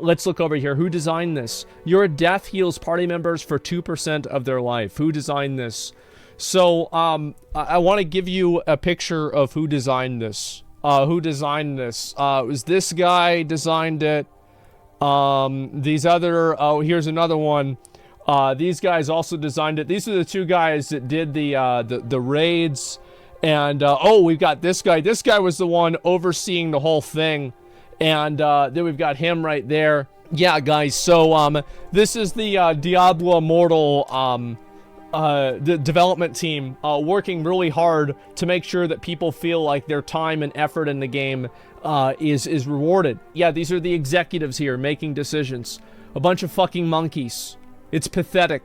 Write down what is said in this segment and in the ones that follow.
let's look over here. Who designed this? Your death heals party members for 2% of their life. Who designed this? So, I want to give you a picture of who designed this. Who designed this? It was this guy designed it. These other... Oh, here's another one. These guys also designed it. These are the two guys that did the raids. And, oh, we've got this guy. This guy was the one overseeing the whole thing. And, then we've got him right there. Yeah, guys, so, this is the, Diablo Immortal, the development team, working really hard to make sure that people feel like their time and effort in the game, is rewarded. Yeah, these are the executives here making decisions. A bunch of fucking monkeys. It's pathetic.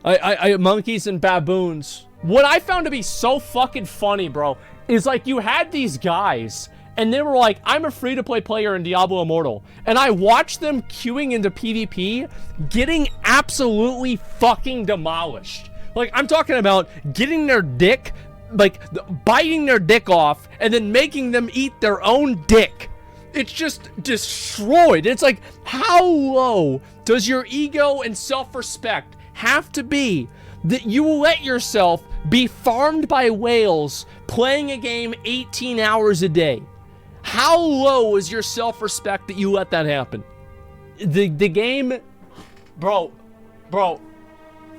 Monkeys and baboons. What I found to be so fucking funny, bro, is like you had these guys and they were like, I'm a free-to-play player in Diablo Immortal. And I watched them queuing into PvP, getting absolutely fucking demolished. Like, I'm talking about getting their dick, like, biting their dick off, and then making them eat their own dick. It's just destroyed. It's like, how low does your ego and self-respect have to be that you will let yourself be farmed by whales playing a game 18 hours a day? How low is your self-respect that you let that happen? The game... Bro.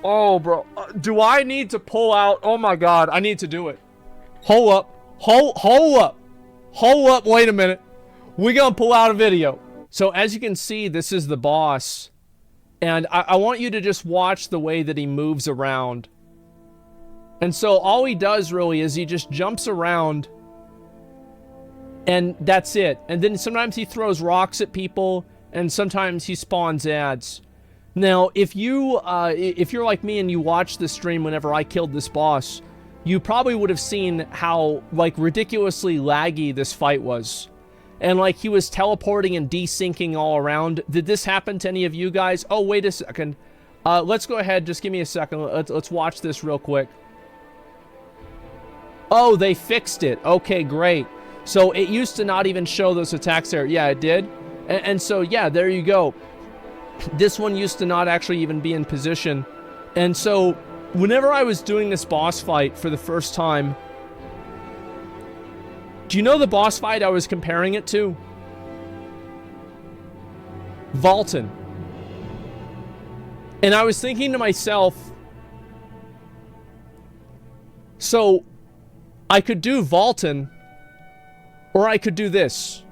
Oh, bro. Do I need to pull out? Oh my god, I need to do it. Hold up. Hold up, wait a minute. We're gonna pull out a video. So as you can see, this is the boss. And I want you to just watch the way that he moves around. And so all he does really is he just jumps around. And that's it. And then sometimes he throws rocks at people, and sometimes he spawns ads. Now, if you're like me and you watched the stream whenever I killed this boss, you probably would have seen how, like, ridiculously laggy this fight was. And, like, he was teleporting and desyncing all around. Did this happen to any of you guys? Oh, wait a second. Let's go ahead. Just give me a second. Let's watch this real quick. Oh, they fixed it. Okay, great. So it used to not even show those attacks there. Yeah, it did. And so, yeah, there you go. This one used to not actually even be in position. And so, whenever I was doing this boss fight for the first time, do you know the boss fight I was comparing it to? Vaulton. And I was thinking to myself, so, I could do Vaulton, or I could do this.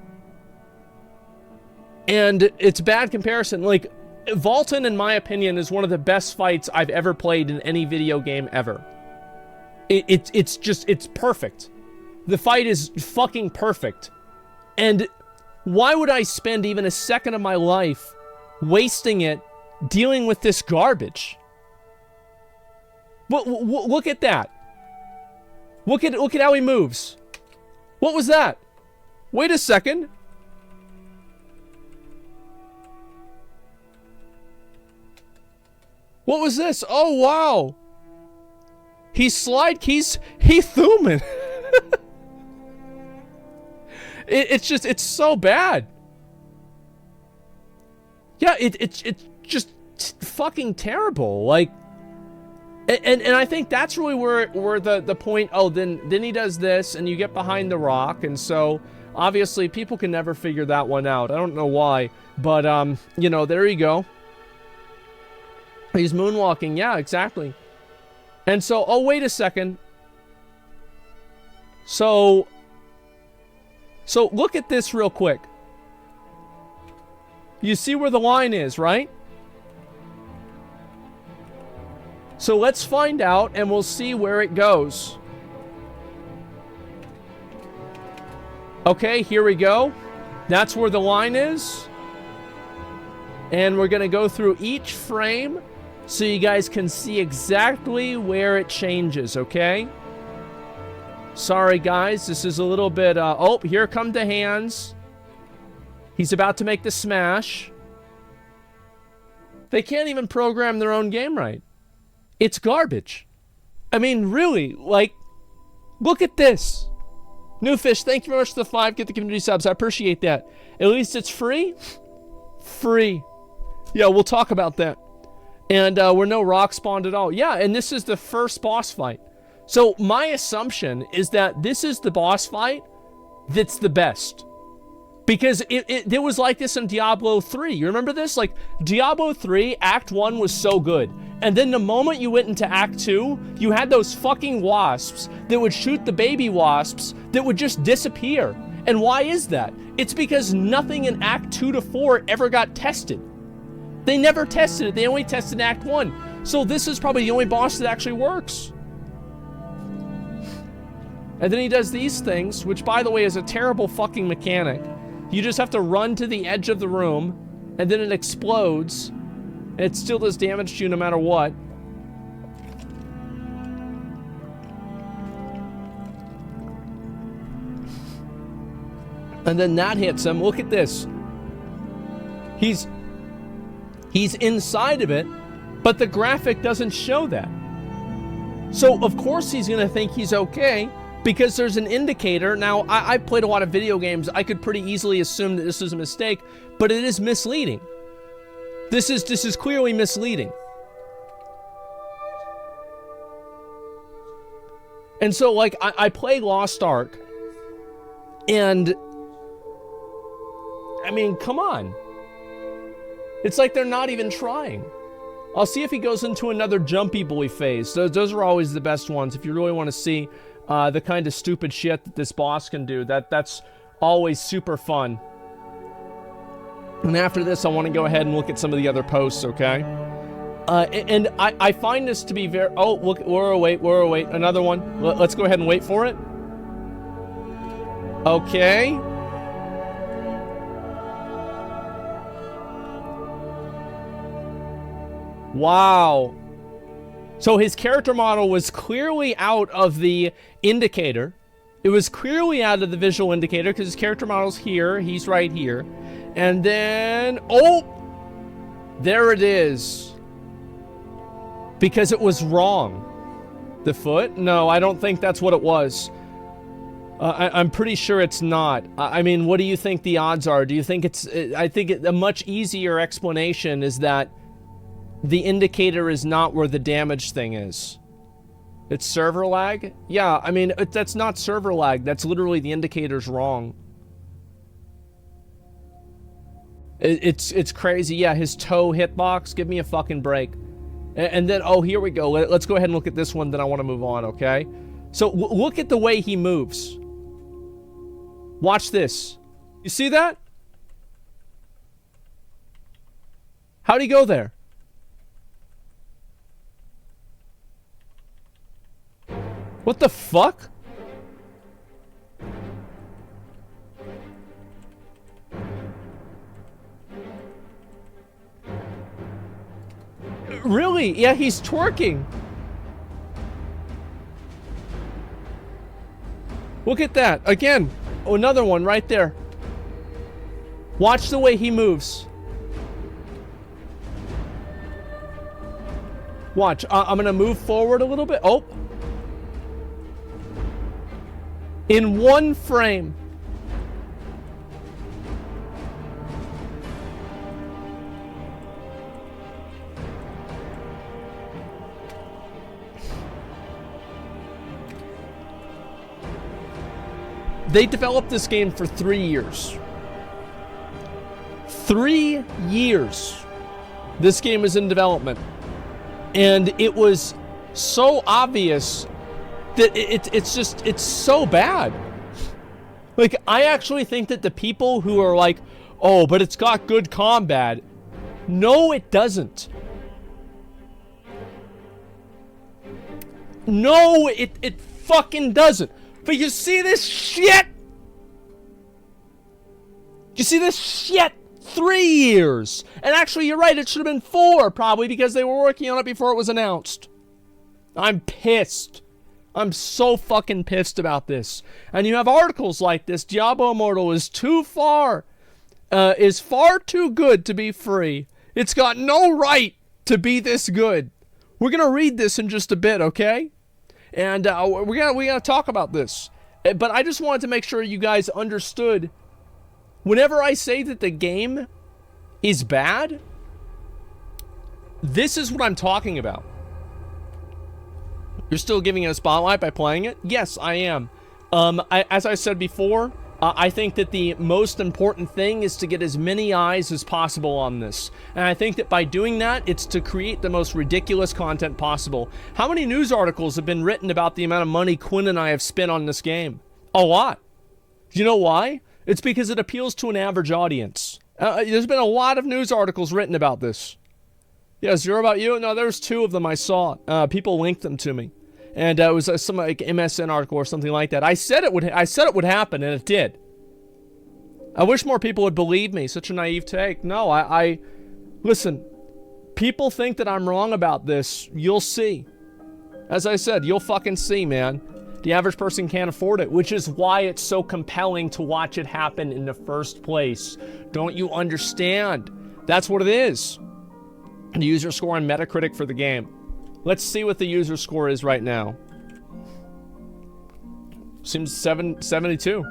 And it's a bad comparison. Like, Vaulton, in my opinion, is one of the best fights I've ever played in any video game ever. It's perfect. The fight is fucking perfect. And why would I spend even a second of my life wasting it dealing with this garbage? Look at that. Look at how he moves. What was that? Wait a second. What was this? Oh, wow. He's thumbing. It's so bad. Yeah, it's just fucking terrible. Like, and I think that's really where the point, oh, then he does this and you get behind the rock, and so obviously people can never figure that one out. I don't know why, but you know, there you go. He's moonwalking. Yeah, exactly. And so, oh, wait a second. So look at this real quick. You see where the line is, right? So let's find out and we'll see where it goes. Okay, here we go. That's where the line is. And we're going to go through each frame so you guys can see exactly where it changes, okay? Sorry, guys. This is a little bit... oh, here come the hands. He's about to make the smash. They can't even program their own game right. It's garbage. I mean, really, like, look at this. Newfish, thank you very much for the 5. Get the community subs. I appreciate that. At least it's free. Free. Yeah, we'll talk about that. And we're no rock spawned at all. Yeah, and this is the first boss fight. So my assumption is that this is the boss fight that's the best. Because it was like this in Diablo 3. You remember this? Like, Diablo 3, Act 1 was so good. And then the moment you went into Act 2, you had those fucking wasps that would shoot the baby wasps that would just disappear. And why is that? It's because nothing in Act 2 to 4 ever got tested. They never tested it. They only tested Act 1. So this is probably the only boss that actually works. And then he does these things, which, by the way, is a terrible fucking mechanic. You just have to run to the edge of the room, and then it explodes, and it still does damage to you no matter what. And then that hits him. Look at this. He's inside of it, but the graphic doesn't show that. So, of course, he's going to think he's okay, because there's an indicator. Now, I played a lot of video games. I could pretty easily assume that this is a mistake, but it is misleading. This is clearly misleading. And so, like, I play Lost Ark, and, I mean, come on. It's like they're not even trying. I'll see if he goes into another jumpy boy phase. Those are always the best ones. If you really want to see the kind of stupid shit that this boss can do, that's always super fun. And after this, I want to go ahead and look at some of the other posts, okay? And I find this to be very... Oh, look, we're await, another one. Let's go ahead and wait for it. Okay. Wow. So his character model was clearly out of the indicator. It was clearly out of the visual indicator because his character model's here. He's right here. And then... Oh! There it is. Because it was wrong. The foot? No, I don't think that's what it was. I'm pretty sure it's not. I mean, what do you think the odds are? Do you think it's... I think a much easier explanation is that the indicator is not where the damage thing is. It's server lag? Yeah, I mean, that's not server lag. That's literally the indicator's wrong. It's crazy. Yeah, his toe hitbox. Give me a fucking break. And then, oh, here we go. Let's go ahead and look at this one, then I want to move on, okay? So, look at the way he moves. Watch this. You see that? How'd he go there? What the fuck? Really? Yeah, he's twerking. Look at that. Again. Oh, another one right there. Watch the way he moves. Watch. I'm gonna move forward a little bit. Oh. In one frame. They developed this game for 3 years. 3 years. This game is in development. And it was so obvious that it's so bad. Like, I actually think that the people who are like, oh, but it's got good combat. No, it doesn't. No, it fucking doesn't. But you see this shit? You see this shit? 3 years. And actually, you're right, it should have been 4, probably, because they were working on it before it was announced. I'm pissed. I'm so fucking pissed about this. And you have articles like this. Diablo Immortal is too far. Is far too good to be free. It's got no right to be this good. We're gonna read this in just a bit, okay? And we're gonna talk about this. But I just wanted to make sure you guys understood. Whenever I say that the game is bad, this is what I'm talking about. You're still giving it a spotlight by playing it? Yes, I am. As I said before, I think that the most important thing is to get as many eyes as possible on this. And I think that by doing that, it's to create the most ridiculous content possible. How many news articles have been written about the amount of money Quinn and I have spent on this game? A lot. Do you know why? It's because it appeals to an average audience. There's been a lot of news articles written about this. Yeah, Zero about you? No, there's 2 of them I saw. People linked them to me. And it was some like MSN article or something like that. I said it would happen, and it did. I wish more people would believe me. Such a naive take. No, listen. People think that I'm wrong about this. You'll see. As I said, you'll fucking see, man. The average person can't afford it, which is why it's so compelling to watch it happen in the first place. Don't you understand? That's what it is. The user score on Metacritic for the game. Let's see what the user score is right now. Seems 72.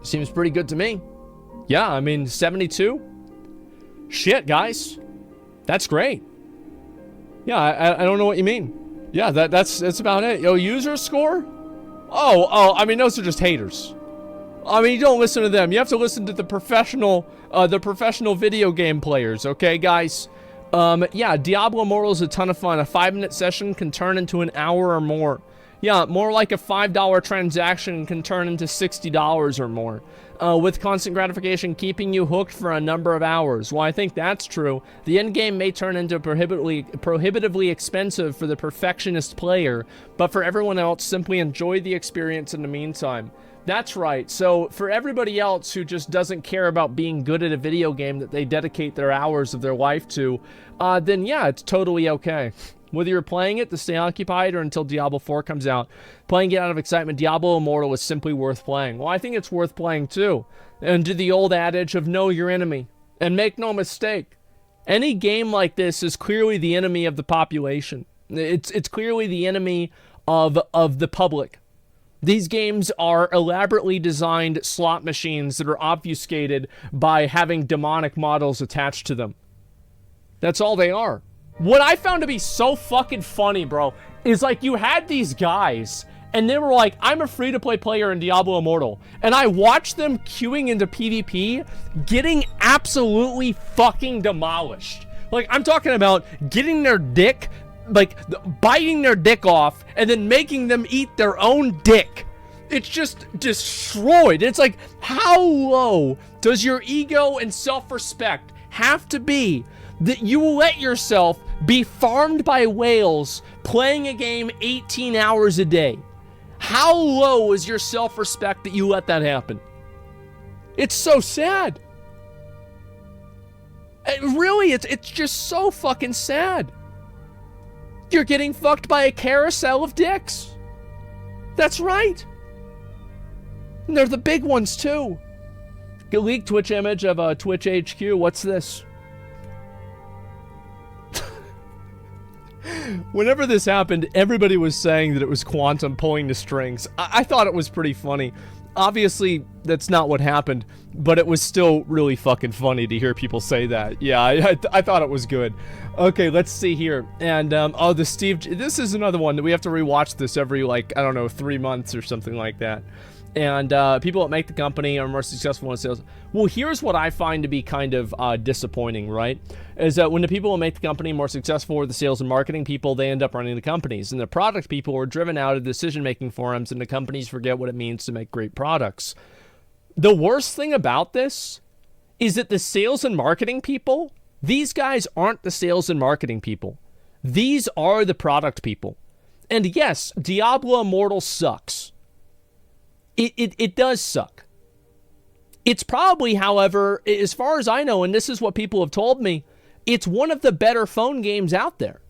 Seems pretty good to me. Yeah, I mean, 72? Shit, guys. That's great. Yeah, I don't know what you mean. Yeah, that's about it. Yo, user score? Oh, I mean, those are just haters. I mean, you don't listen to them. You have to listen to the professional video game players, okay, guys? Yeah, Diablo Immortal is a ton of fun. A 5-minute session can turn into an hour or more. Yeah, more like a $5 transaction can turn into $60 or more. With constant gratification keeping you hooked for a number of hours. Well, I think that's true. The end game may turn into prohibitively expensive for the perfectionist player, but for everyone else, simply enjoy the experience in the meantime. That's right. So for everybody else who just doesn't care about being good at a video game that they dedicate their hours of their life to, then yeah, it's totally okay. Whether you're playing it to stay occupied or until Diablo 4 comes out, playing it out of excitement, Diablo Immortal is simply worth playing. Well, I think it's worth playing too. And to the old adage of know your enemy. And make no mistake, any game like this is clearly the enemy of the population. It's clearly the enemy of the public. These games are elaborately designed slot machines that are obfuscated by having demonic models attached to them. That's all they are. What I found to be so fucking funny, bro, is like you had these guys and they were like, I'm a free-to-play player in Diablo Immortal. And I watched them queuing into PvP, getting absolutely fucking demolished. Like, I'm talking about getting their dick, like, biting their dick off and then making them eat their own dick. It's just destroyed. It's like, how low does your ego and self-respect have to be that you will let yourself be farmed by whales playing a game 18 hours a day? How low is your self-respect that you let that happen? It's so sad. Really, it's just so fucking sad. You're getting fucked by a carousel of dicks. That's right. And they're the big ones too. A leaked Twitch image of Twitch HQ. What's this? Whenever this happened, everybody was saying that it was Quantum pulling the strings. I thought it was pretty funny. Obviously, that's not what happened, but it was still really fucking funny to hear people say that. Yeah, I thought it was good. Okay, let's see here. And, oh, the Steve... This is another one that we have to rewatch this every, like, I don't know, 3 months or something like that. And people that make the company are more successful in sales. Well, here's what I find to be kind of disappointing, right? Is that when the people who make the company more successful are the sales and marketing people, they end up running the companies. And the product people are driven out of decision-making forums, and the companies forget what it means to make great products. The worst thing about this is that the sales and marketing people, these guys aren't the sales and marketing people. These are the product people. And yes, Diablo Immortal sucks. It does suck. It's probably, however, as far as I know, and this is what people have told me, it's one of the better phone games out there.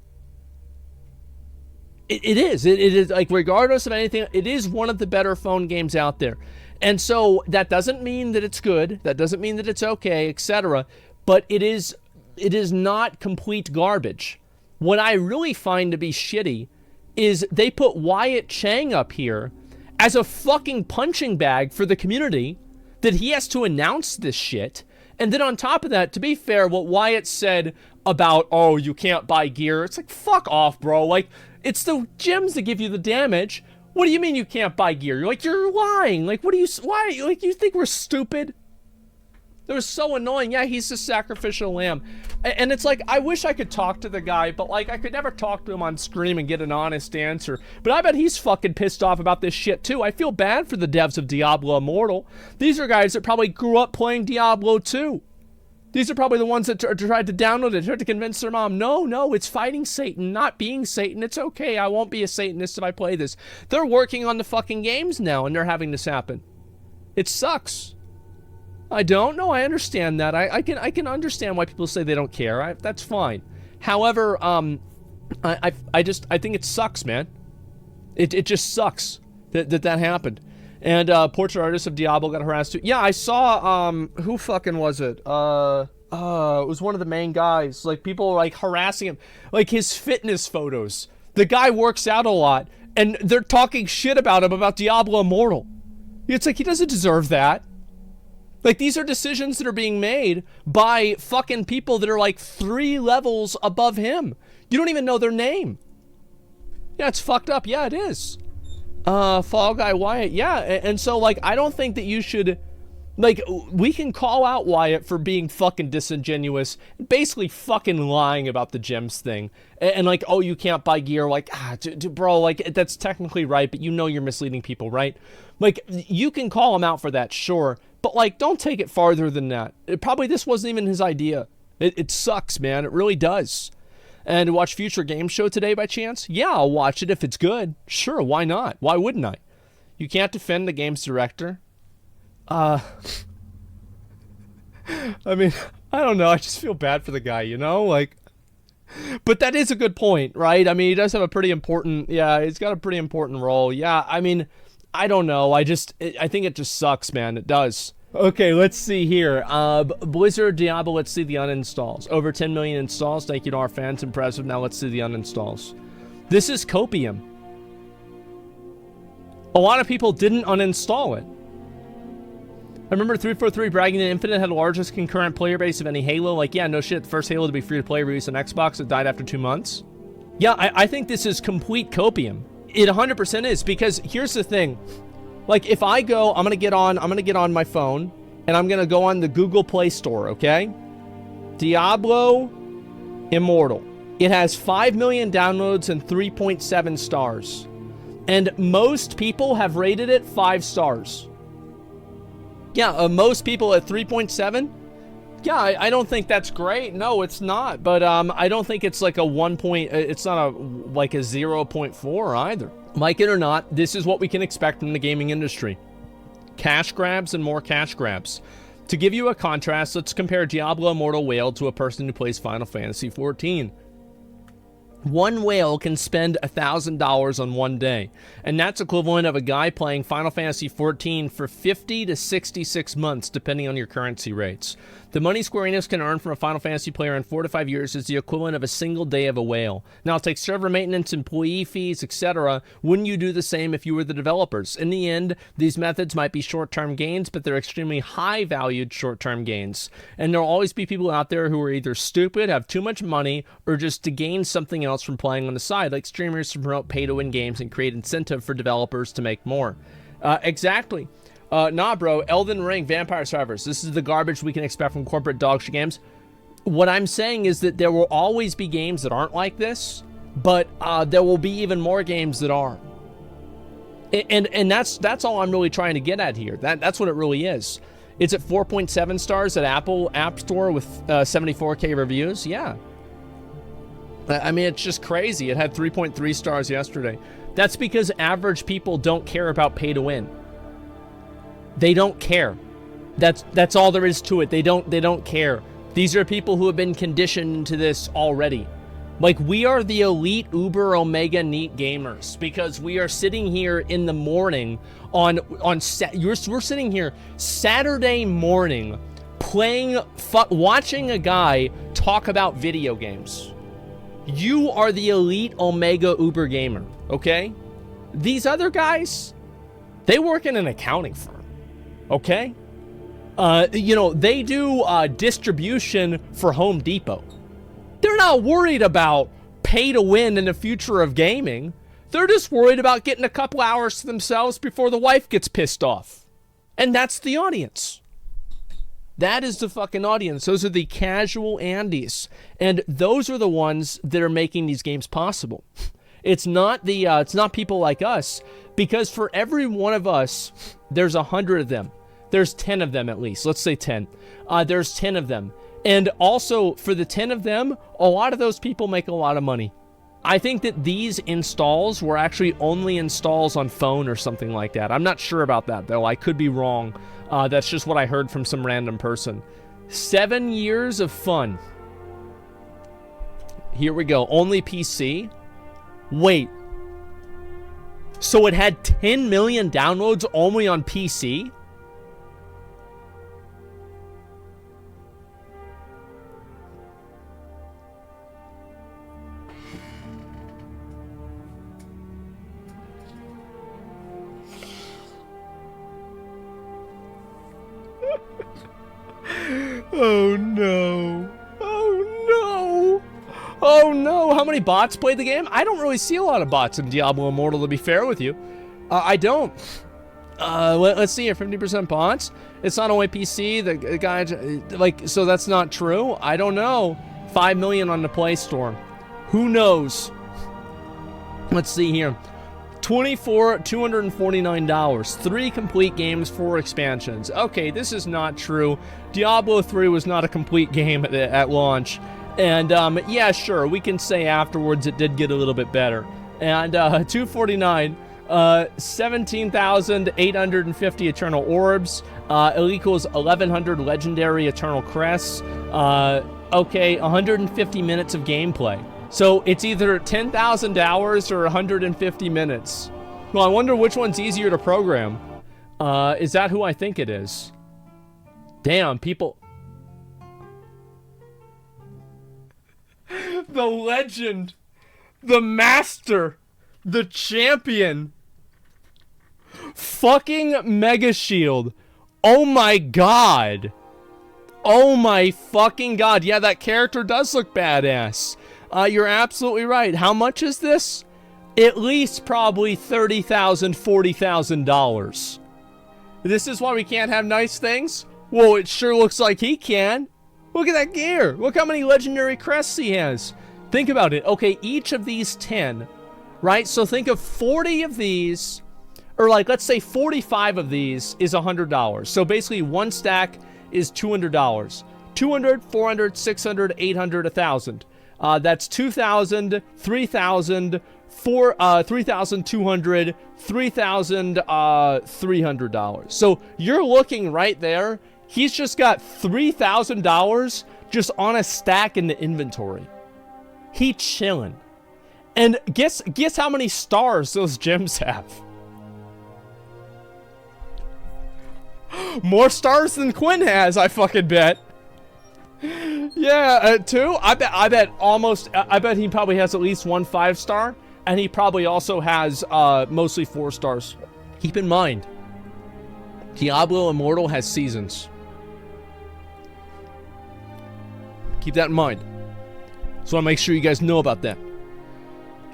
It is. It is, like, regardless of anything, it is one of the better phone games out there. And so that doesn't mean that it's good. That doesn't mean that it's okay, etc. But it is not complete garbage. What I really find to be shitty is they put Wyatt Chang up here as a fucking punching bag for the community, that he has to announce this shit, And then on top of that, to be fair, what Wyatt said about, oh, you can't buy gear, it's like, fuck off, bro. Like, it's the gems that give you the damage. What do you mean you can't buy gear? You're like, you're lying. Like, what do you, why, like, you think we're stupid? It was so annoying. Yeah, he's the sacrificial lamb. And it's like, I wish I could talk to the guy, but like, I could never talk to him on stream and get an honest answer. But I bet he's fucking pissed off about this shit too. I feel bad for the devs of Diablo Immortal. These are guys that probably grew up playing Diablo 2. These are probably the ones that tried to download it, tried to convince their mom, no, it's fighting Satan, not being Satan. It's okay, I won't be a Satanist if I play this. They're working on the fucking games now, and they're having this happen. It sucks. I don't know. I understand that. I can understand why people say they don't care. That's fine. However, I think it sucks, man. It just sucks that happened. And portrait artist of Diablo got harassed too. Yeah, I saw who fucking was it? It was one of the main guys. Like, people were like harassing him, like his fitness photos. The guy works out a lot, and they're talking shit about him about Diablo Immortal. It's like, he doesn't deserve that. Like, these are decisions that are being made by fucking people that are like 3 levels above him. You don't even know their name. Yeah, it's fucked up. Yeah, it is. Fall Guy Wyatt. Yeah, and so, like, I don't think that you should... Like, we can call out Wyatt for being fucking disingenuous, basically fucking lying about the gems thing. And like, oh, you can't buy gear. Like, bro, like, that's technically right, but you know you're misleading people, right? Like, you can call him out for that, sure. But, like, don't take it farther than that. Probably this wasn't even his idea. It sucks, man. It really does. And watch Future Game Show today by chance? Yeah, I'll watch it if it's good. Sure, why not? Why wouldn't I? You can't defend the game's director. I mean, I don't know. I just feel bad for the guy, you know? Like, but that is a good point, right? I mean, he does have a pretty important... Yeah, he's got a pretty important role. Yeah, I mean... I don't know. I think it just sucks, man. It does. Okay, let's see here. Blizzard Diablo, let's see the uninstalls. Over 10 million installs. Thank you to our fans. Impressive. Now let's see the uninstalls. This is copium. A lot of people didn't uninstall it. I remember 343 bragging that Infinite had the largest concurrent player base of any Halo. Like, yeah, no shit. The first Halo to be free to play released on Xbox. It died after 2 months. Yeah, I think this is complete copium. It 100% is, because here's the thing. Like, if I go, I'm gonna get on my phone, and I'm gonna go on the Google Play Store, okay? Diablo Immortal. It has 5 million downloads and 3.7 stars. And most people have rated it 5 stars. Yeah, most people at 3.7. Yeah, I don't think that's great. No, it's not. But I don't think it's like a 1 point. It's not like a 0.4 either. Like it or not, this is what we can expect from the gaming industry. Cash grabs and more cash grabs. To give you a contrast, let's compare Diablo Immortal Whale to a person who plays Final Fantasy XIV. One whale can spend $1,000 on one day, and that's equivalent of a guy playing Final Fantasy XIV for 50 to 66 months, depending on your currency rates. The money Square Enix can earn from a Final Fantasy player in 4 to 5 years is the equivalent of a single day of a whale. Now, it takes server maintenance, employee fees, etc. Wouldn't you do the same if you were the developers? In the end, these methods might be short-term gains, but they're extremely high-valued short-term gains. And there'll always be people out there who are either stupid, have too much money, or just to gain something else from playing on the side, like streamers to promote pay-to-win games and create incentive for developers to make more. Exactly. Nah, bro. Elden Ring, Vampire Survivors. This is the garbage we can expect from corporate dogshit games. What I'm saying is that there will always be games that aren't like this, but there will be even more games that are. And that's all I'm really trying to get at here. That's what it really is. It's at 4.7 stars at Apple App Store with 74K reviews. Yeah. I mean, it's just crazy. It had 3.3 stars yesterday. That's because average people don't care about pay to win. They don't care. That's all there is to it. They don't care. These are people who have been conditioned to this already. Like, we are the elite uber omega neat gamers because we are sitting here in the morning we're sitting here Saturday morning watching a guy talk about video games. You are the elite omega uber gamer, okay? These other guys, they work in an accounting firm, okay? You know, they do distribution for Home Depot. They're not worried about pay to win in the future of gaming. They're just worried about getting a couple hours to themselves before the wife gets pissed off. And that's the audience. That is the fucking audience. Those are the casual Andes. And those are the ones that are making these games possible. It's not people like us, because for every one of us, there's 100 of them. There's 10 of them at least. Let's say 10. There's 10 of them. And also, for the 10 of them, a lot of those people make a lot of money. I think that these installs were actually only installs on phone or something like that. I'm not sure about that, though. I could be wrong. That's just what I heard from some random person. 7 years of fun. Here we go. Only PC? Wait. So it had 10 million downloads only on PC? Oh no. Oh no. Oh no. How many bots played the game? I don't really see a lot of bots in Diablo Immortal, to be fair with you. I don't. Let's see here. 50% bots. It's not only PC. The guy, like, so that's not true. I don't know. 5 million on the Play Store. Who knows? Let's see here. $249. 3 complete games, 4 expansions. Okay, this is not true. Diablo 3 was not a complete game at launch. And, yeah, sure, we can say afterwards it did get a little bit better. And, $249, 17,850 Eternal Orbs. It equals 1,100 Legendary Eternal Crests. Okay, 150 minutes of gameplay. So it's either 10,000 hours or 150 minutes. Well, I wonder which one's easier to program. Is that who I think it is? Damn, people. The legend, the master, the champion. Fucking Mega Shield. Oh my god. Oh my fucking god. Yeah, that character does look badass. You're absolutely right. How much is this? At least probably $30,000, $40,000. This is why we can't have nice things? Well, it sure looks like he can. Look at that gear. Look how many legendary crests he has. Think about it. Okay, each of these 10, right? So think of 40 of these, or like, let's say 45 of these is $100. So basically one stack is $200. 200, 400, 600, 800, 1,000. That's 2,000, 3,000, 3,200, $3,300. So you're looking right there. He's just got $3,000 just on a stack in the inventory. He chilling. And guess how many stars those gems have? More stars than Quinn has, I fucking bet. Yeah, 2. I bet he probably has at least 1 5-star, and he probably also has mostly 4 stars. Keep in mind, Diablo Immortal has seasons. Keep that in mind. So I want to make sure you guys know about that.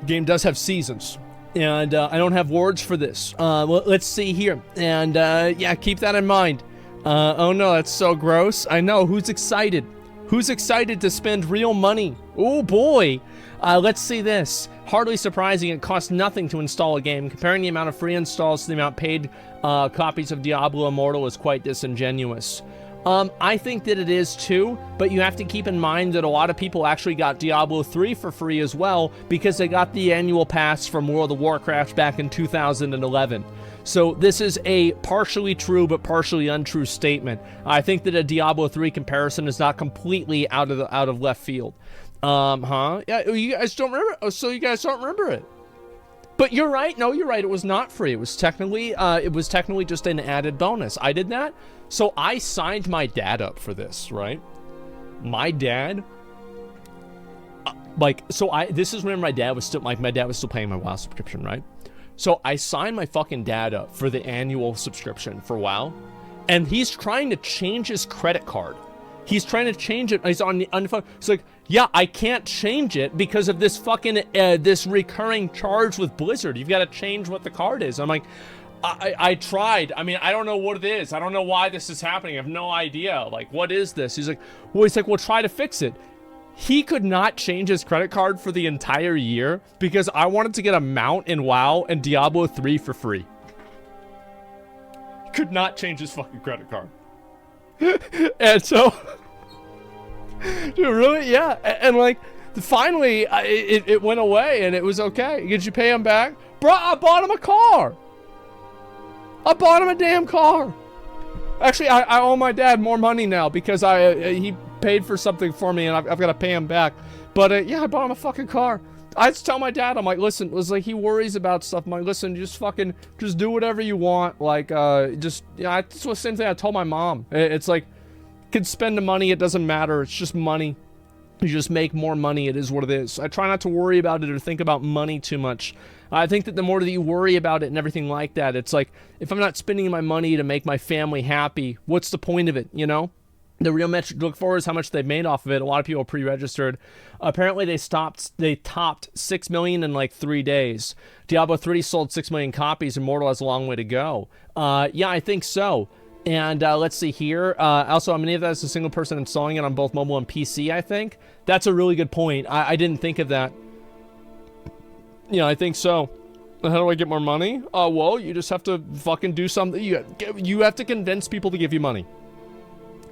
The game does have seasons. And I don't have words for this. Well, let's see here. And yeah, keep that in mind. Oh no, that's so gross. I know. Who's excited? Who's excited to spend real money? Oh boy. Let's see this. Hardly surprising, it costs nothing to install a game. Comparing the amount of free installs to the amount paid copies of Diablo Immortal is quite disingenuous. I think that it is too, but you have to keep in mind that a lot of people actually got Diablo 3 for free as well because they got the annual pass from World of Warcraft back in 2011. So this is a partially true but partially untrue statement. I think that a Diablo 3 comparison is not completely out of left field. Yeah, you guys don't remember? Oh, so you guys don't remember it? But you're right. No, you're right. It was not free. It was technically just an added bonus. I did that. So I signed my dad up for this, right? My dad, this is when my dad was still, my dad was still paying my WoW subscription, right? So I signed my fucking dad up for the annual subscription for WoW. and he's trying to change his credit card. He's trying to change it. He's on the phone. It's like, yeah, I can't change it because of this fucking, this recurring charge with Blizzard. You've got to change what the card is. I'm like, I tried. I mean, I don't know what it is. I don't know why this is happening. I have no idea. Like, what is this? He's like, well, try to fix it. He could not change his credit card for the entire year because I wanted to get a mount in WoW and Diablo 3 for free. Could not change his fucking credit card. And so, dude, really? Yeah. And like, finally, it went away and it was okay. Did you pay him back? Bro, I bought him a car. I bought him a damn car. Actually, I owe my dad more money now because he paid for something for me and I've got to pay him back. But yeah, I bought him a fucking car. I just tell my dad, I'm like, listen, it was like, he worries about stuff. I'm like, listen, just do whatever you want. Like, it's the same thing I told my mom. It's like, you can spend the money, it doesn't matter. It's just money. You just make more money. It is what it is. I try not to worry about it or think about money too much. I think that the more that you worry about it and everything like that, it's like, if I'm not spending my money to make my family happy, what's the point of it, you know? The real metric to look for is how much they've made off of it. A lot of people pre-registered. Apparently, they topped 6 million in like 3 days. Diablo 3 sold 6 million copies. Immortal has a long way to go. Yeah, I think so. And let's see here. Also, many of that is a single person installing it on both mobile and PC, I think. That's a really good point. I didn't think of that. Yeah, I think so. How do I get more money? Well, you just have to fucking do something. You have to convince people to give you money.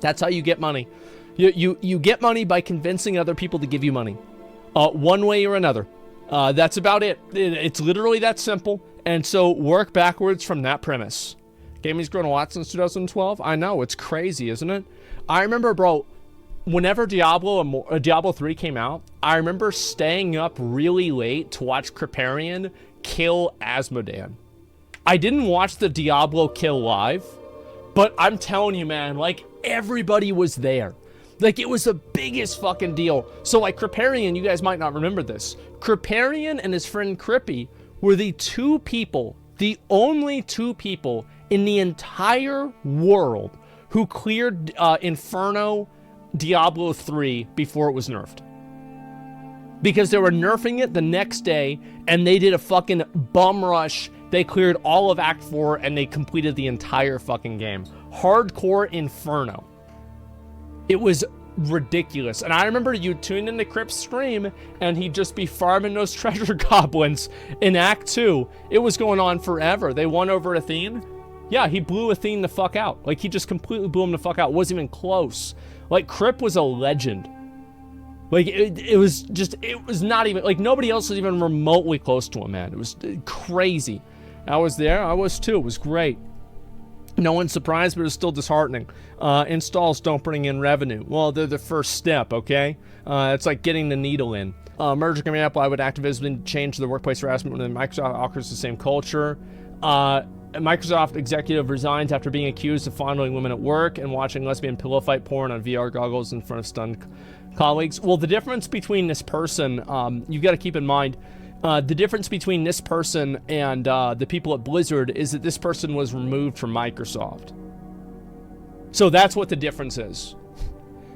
That's how you get money. You get money by convincing other people to give you money. One way or another. That's about it. It's literally that simple. And so work backwards from that premise. Gaming's grown a lot since 2012. I know, it's crazy, isn't it? I remember, bro, whenever Diablo 3 came out, I remember staying up really late to watch Kripparrian kill Asmongold. I didn't watch the Diablo kill live, but I'm telling you, man, like, everybody was there. Like, it was the biggest fucking deal. So, like, Kripparrian, you guys might not remember this. Kripparrian and his friend Crippy were the only two people in the entire world who cleared Inferno Diablo 3 before it was nerfed. Because they were nerfing it the next day, and they did a fucking bum rush. They cleared all of Act 4, and they completed the entire fucking game. Hardcore Inferno. It was ridiculous. And I remember you tuned into Crip's stream, and he'd just be farming those treasure goblins in Act 2. It was going on forever. They won over Athene. Yeah, he blew Athene the fuck out. Like, he just completely blew him the fuck out. Wasn't even close. Like, Crip was a legend. Like, it was not even, like, nobody else was even remotely close to him, man. It was crazy. I was there. I was too. It was great. No one's surprised, but it was still disheartening. Installs don't bring in revenue. Well, they're the first step, okay? It's like getting the needle in. Merger coming up, why would activism change the workplace harassment when Microsoft offers the same culture? A Microsoft executive resigns after being accused of fondling women at work and watching lesbian pillow fight porn on VR goggles in front of stunned colleagues. Well, the difference between this person, you've got to keep in mind, the difference between this person and the people at Blizzard is that this person was removed from Microsoft. So that's what the difference is.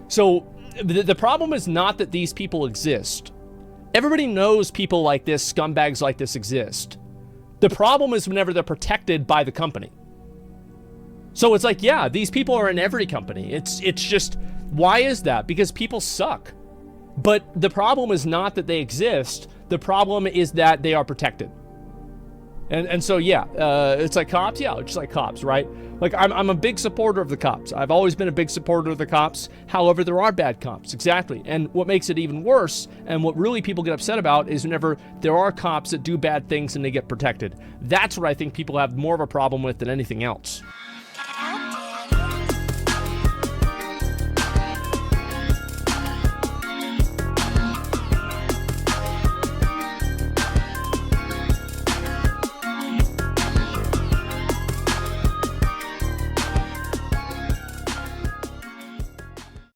So the problem is not that these people exist. Everybody knows people like this, scumbags like this exist. The problem is whenever they're protected by the company. So it's like, yeah, these people are in every company. It's just, why is that? Because people suck. But the problem is not that they exist. The problem is that they are protected. And so, yeah, it's like cops. Yeah, it's just like cops, right? Like, I'm a big supporter of the cops. I've always been a big supporter of the cops. However, there are bad cops, exactly. And what makes it even worse, and what really people get upset about, is whenever there are cops that do bad things and they get protected. That's what I think people have more of a problem with than anything else.